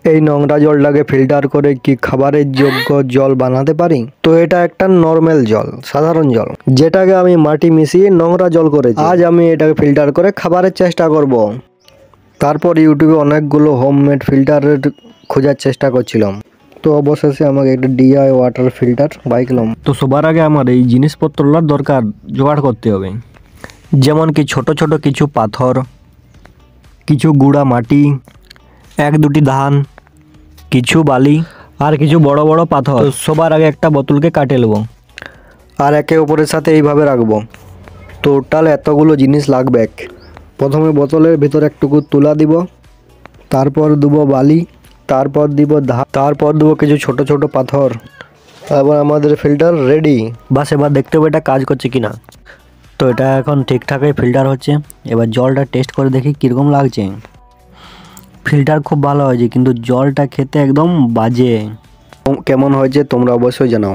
এই নোংরা জলটাকে ফিল্টার করে কি খাবারের যোগ্য জল বানাতে পারি? তো এটা একটা নর্মাল জল, সাধারণ জল, যেটাকে আমি মাটি মিশিয়ে নোংরা জল করেছি। আজ আমি এটাকে ফিল্টার করে খাবারের চেষ্টা করব। তারপর ইউটিউবে অনেকগুলো হোমমেড ফিল্টারের খোঁজার চেষ্টা করছিলাম। তো অবশেষে আমাকে একটা DI ওয়াটার ফিল্টার বাইকলাম। তো সবার আগে আমার এই জিনিসপত্রগুলোর দরকার জোগাড় করতে হবে, যেমন কি ছোট ছোট কিছু পাথর, কিছু গুঁড়া মাটি, এক দুটি ধান, কিছু বালি আর কিছু বড় বড় পাথর। তো সবার আগে একটা বোতলকে কাটে নেব আর একে অপরের সাথে এইভাবে রাখবো। টোটাল এতগুলো জিনিস লাগবে। প্রথমে বোতলের ভিতরে একটুকু তুলা দিব, তারপর দেব বালি, তারপর দিব ধান, তারপর দেবো কিছু ছোট ছোট পাথর। এবার আমাদের ফিল্টার রেডি। বাস এবার দেখতে হবে এটা কাজ করছে কিনা। তো এটা এখন ঠিকঠাকই ফিল্টার হচ্ছে। এবার জলটা টেস্ট করে দেখি কীরকম লাগছে। ফিল্টার খুব ভালো হয়েছে, কিন্তু জলটা খেতে একদম বাজে। কেমন হয়েছে তোমরা অবশ্যই জানাও।